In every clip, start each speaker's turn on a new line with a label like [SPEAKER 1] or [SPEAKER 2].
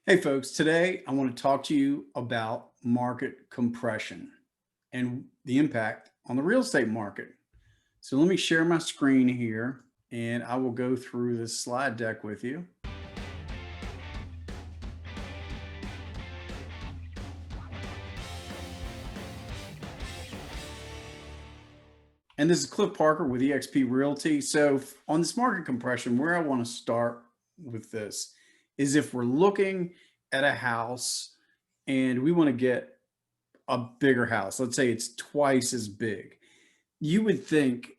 [SPEAKER 1] Hey folks, today I want to talk to you about market compression and the impact on the real estate market. So let me share my screen here and I will go through this slide deck with you. And this is Cliff Parker with eXp Realty. So on this market compression, where I want to start with this is if we're looking at a house and we want to get a bigger house, let's say it's twice as big. You would think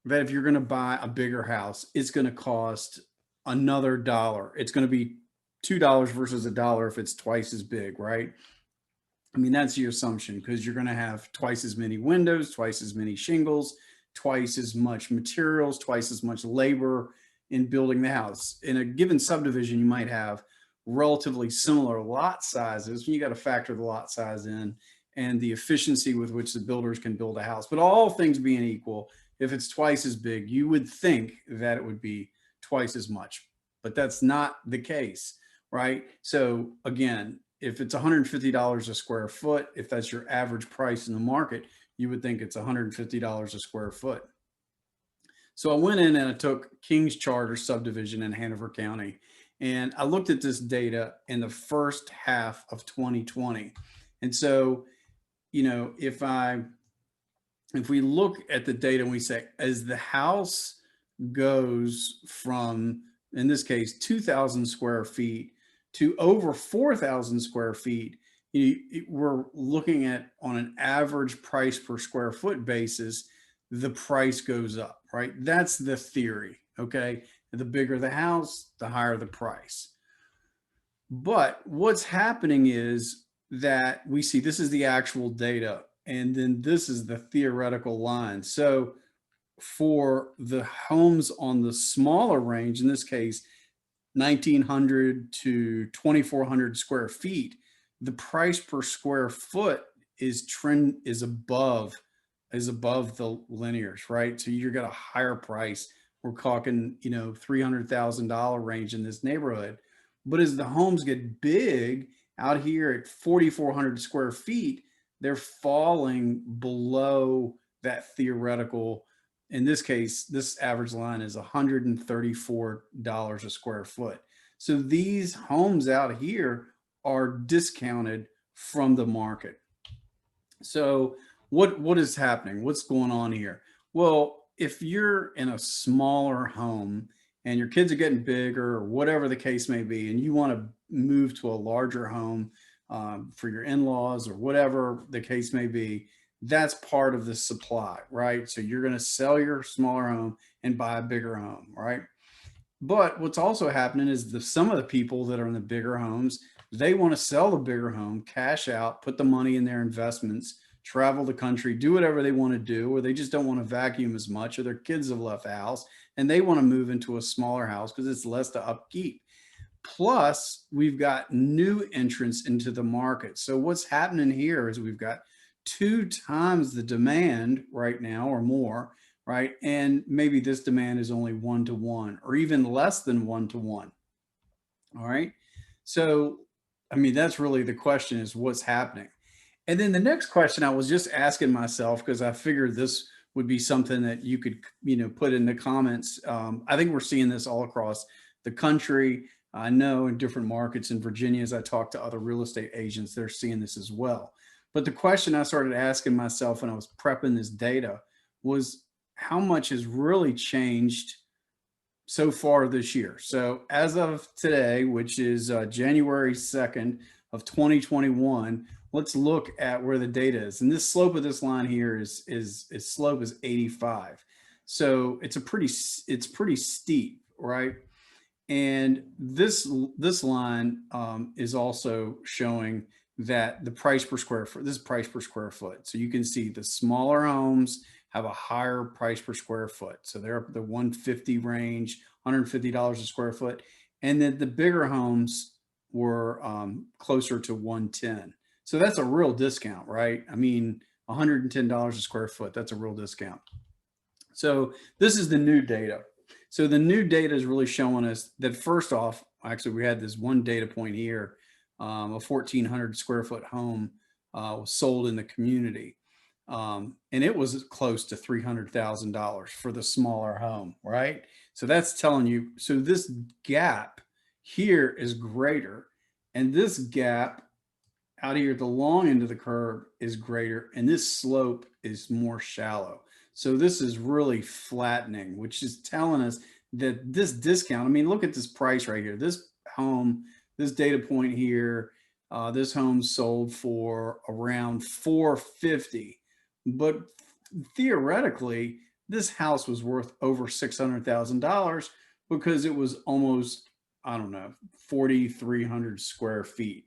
[SPEAKER 1] that if you're going to buy a bigger house, it's going to cost another dollar. It's going to be $2 versus a dollar if it's twice as big, right? I mean, that's your assumption because you're going to have twice as many windows, twice as many shingles, twice as much materials, twice as much labor in building the house. In a given subdivision, you might have relatively similar lot sizes. You got to factor the lot size in and the efficiency with which the builders can build a house. But all things being equal, if it's twice as big, you would think that it would be twice as much. But that's not the case, right? So again, if it's $150 a square foot, if that's your average price in the market, you would think it's $150 a square foot. So I went in and I took King's Charter subdivision in Hanover County, and I looked at this data in the first half of 2020. And so, if we look at the data and we say, as the house goes from, in this case, 2,000 square feet to over 4,000 square feet, we're looking at, on an average price per square foot basis, the price goes up, right? That's the theory, okay? The bigger the house, the higher the price. But what's happening is that we see this is the actual data, and then this is the theoretical line. So for the homes on the smaller range, in this case, 1,900 to 2,400 square feet, the price per square foot is above the linears, right? So you're got a higher price. We're talking, $300,000 range in this neighborhood. But as the homes get big out here at 4,400 square feet, they're falling below that theoretical. In this case, this average line is $134 a square foot. So these homes out here are discounted from the market. So what is happening? What's going on here? Well, if you're in a smaller home and your kids are getting bigger or whatever the case may be, and you want to move to a larger home for your in-laws or whatever the case may be, that's part of the supply, right? So you're going to sell your smaller home and buy a bigger home, right? But what's also happening is some of the people that are in the bigger homes, they want to sell the bigger home, cash out, put the money in their investments, travel the country, do whatever they want to do, or they just don't want to vacuum as much, or their kids have left the house and they want to move into a smaller house because it's less to upkeep. Plus, we've got new entrants into the market. So what's happening here is we've got 2 times the demand right now or more, right? And maybe this demand is only 1-to-1 or even less than 1-to-1. All right. So, I mean, that's really the question, is what's happening. And then the next question I was just asking myself, because I figured this would be something that you could, put in the comments. I think we're seeing this all across the country. I know in different markets in Virginia, as I talk to other real estate agents, they're seeing this as well. But the question I started asking myself when I was prepping this data was, how much has really changed so far this year? So as of today, which is January 2nd of 2021, let's look at where the data is. And this slope of this line here is slope is 85. So it's pretty steep, right? And this line is also showing that the price per square foot, this is price per square foot. So you can see the smaller homes have a higher price per square foot. So they're up the 150 range, $150 a square foot. And then the bigger homes were closer to 110. So that's a real discount, right? I mean, $110 a square foot, that's a real discount. So this is the new data. So the new data is really showing us that, first off, actually we had this one data point here a 1,400 square foot home was sold in the community. And it was close to $300,000 for the smaller home, right? So that's telling you, so this gap here is greater, and this gap out here at the long end of the curve is greater, and this slope is more shallow. So this is really flattening, which is telling us that this discount, I mean, look at this price right here. This home, this data point here, this home sold for around 450, but theoretically, this house was worth over $600,000 because it was almost, I don't know, 4,300 square feet.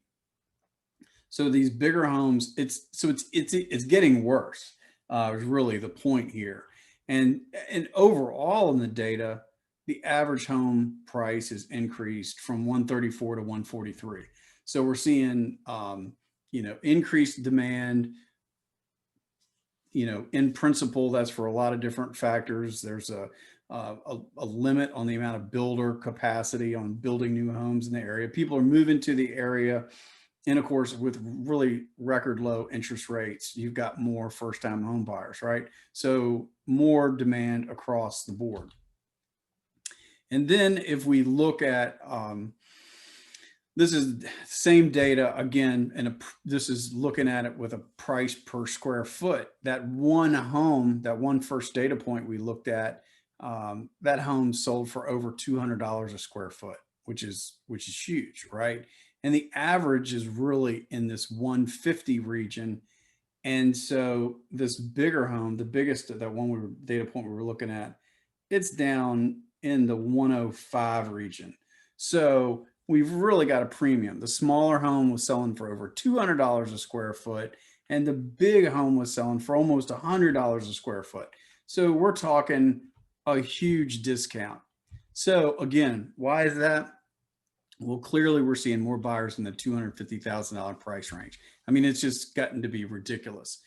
[SPEAKER 1] So these bigger homes, it's getting worse. Is really the point here. And overall in the data, the average home price has increased from 134 to 143. So we're seeing increased demand. In principle, that's for a lot of different factors. There's a limit on the amount of builder capacity on building new homes in the area. People are moving to the area. And of course, with really record low interest rates, you've got more first time home buyers, right? So more demand across the board. And then if we look at, this is same data again, and this is looking at it with a price per square foot. That one home, that one first data point we looked at, that home sold for over $200 a square foot, which is huge, right? And the average is really in this 150 region. And so this bigger home, the biggest, that one data point we were looking at, it's down in the 105 region. So we've really got a premium. The smaller home was selling for over $200 a square foot, and the big home was selling for almost $100 a square foot. So we're talking a huge discount. So again, why is that? Well, clearly we're seeing more buyers in the $250,000 price range. I mean, it's just gotten to be ridiculous.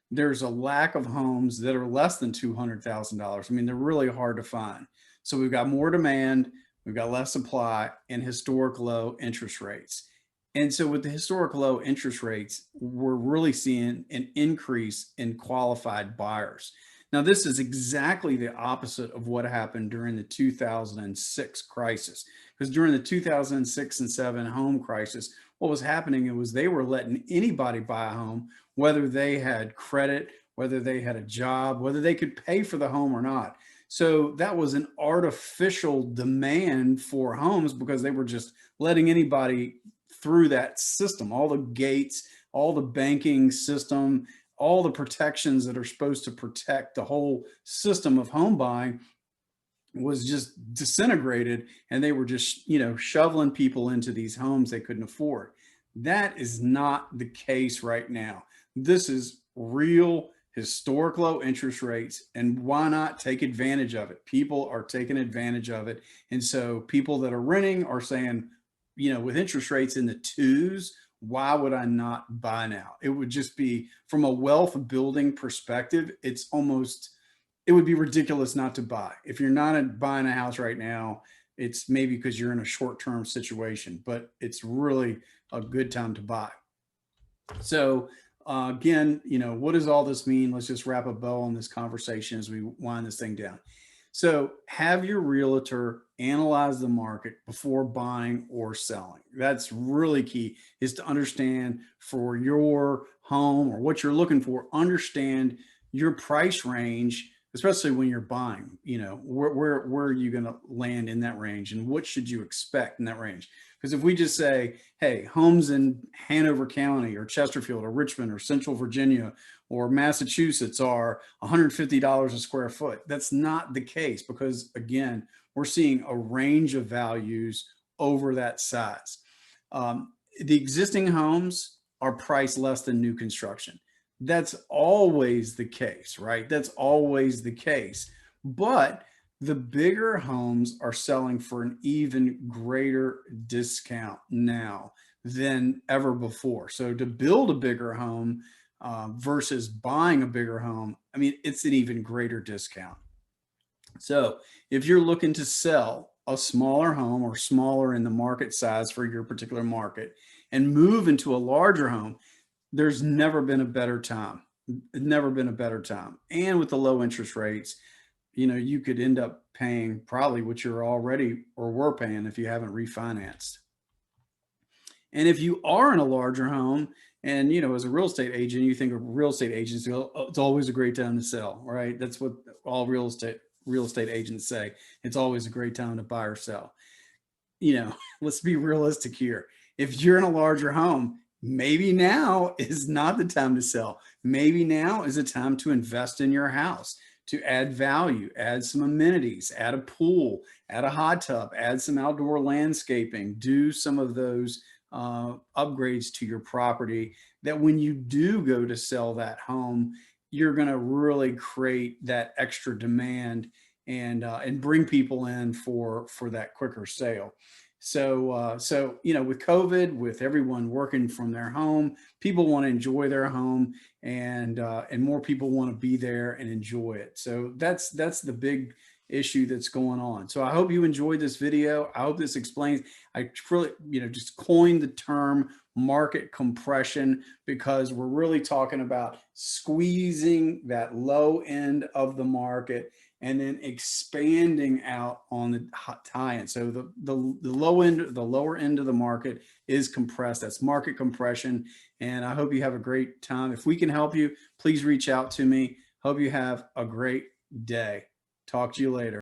[SPEAKER 1] There's a lack of homes that are less than $200,000. I mean, they're really hard to find. So we've got more demand, we've got less supply, and historic low interest rates. And so with the historic low interest rates, we're really seeing an increase in qualified buyers. Now, this is exactly the opposite of what happened during the 2006 crisis. Because during the 2006 and 7 home crisis, what was happening was they were letting anybody buy a home, whether they had credit, whether they had a job, whether they could pay for the home or not. So that was an artificial demand for homes because they were just letting anybody through that system, all the gates, all the banking system, all the protections that are supposed to protect the whole system of home buying was just disintegrated, and they were just, shoveling people into these homes they couldn't afford. That is not the case right now. This is real historic low interest rates, and why not take advantage of it? People are taking advantage of it. And so people that are renting are saying, with interest rates in the twos, why would I not buy now? It would just be, from a wealth building perspective, it would be ridiculous not to buy. If you're not buying a house right now, it's maybe because you're in a short-term situation, but it's really a good time to buy. So again, what does all this mean? Let's just wrap a bow on this conversation as we wind this thing down. So have your realtor analyze the market before buying or selling. That's really key, is to understand for your home or what you're looking for, understand your price range, especially when you're buying. Where are you going to land in that range, and what should you expect in that range? Because if we just say, hey, homes in Hanover County or Chesterfield or Richmond or Central Virginia or Massachusetts are $150 a square foot, that's not the case, because again, we're seeing a range of values over that size. The existing homes are priced less than new construction. That's always the case, right? That's always the case. But the bigger homes are selling for an even greater discount now than ever before. So to build a bigger home versus buying a bigger home, I mean, it's an even greater discount. So if you're looking to sell, a smaller home or smaller in the market size for your particular market and move into a larger home, there's never been a better time. Never been a better time. And with the low interest rates, you could end up paying probably what you're already or were paying if you haven't refinanced. And if you are in a larger home and, as a real estate agent, you think of real estate agents, it's always a great time to sell, right? That's what all real estate agents say. It's always a great time to buy or sell. Let's be realistic here. If you're in a larger home, maybe now is not the time to sell. Maybe now is a time to invest in your house, to add value, add some amenities, add a pool, add a hot tub, add some outdoor landscaping, do some of those upgrades to your property that when you do go to sell that home, you're going to really create that extra demand and bring people in for that quicker sale. So with COVID, with everyone working from their home, people want to enjoy their home, and more people want to be there and enjoy it. So that's the big issue that's going on. So I hope you enjoyed this video. I hope this explains. I really, just coined the term market compression because we're really talking about squeezing that low end of the market and then expanding out on the high end. So the lower end of the market is compressed. That's market compression. And I hope you have a great time. If we can help you, please reach out to me. Hope you have a great day. Talk to you later.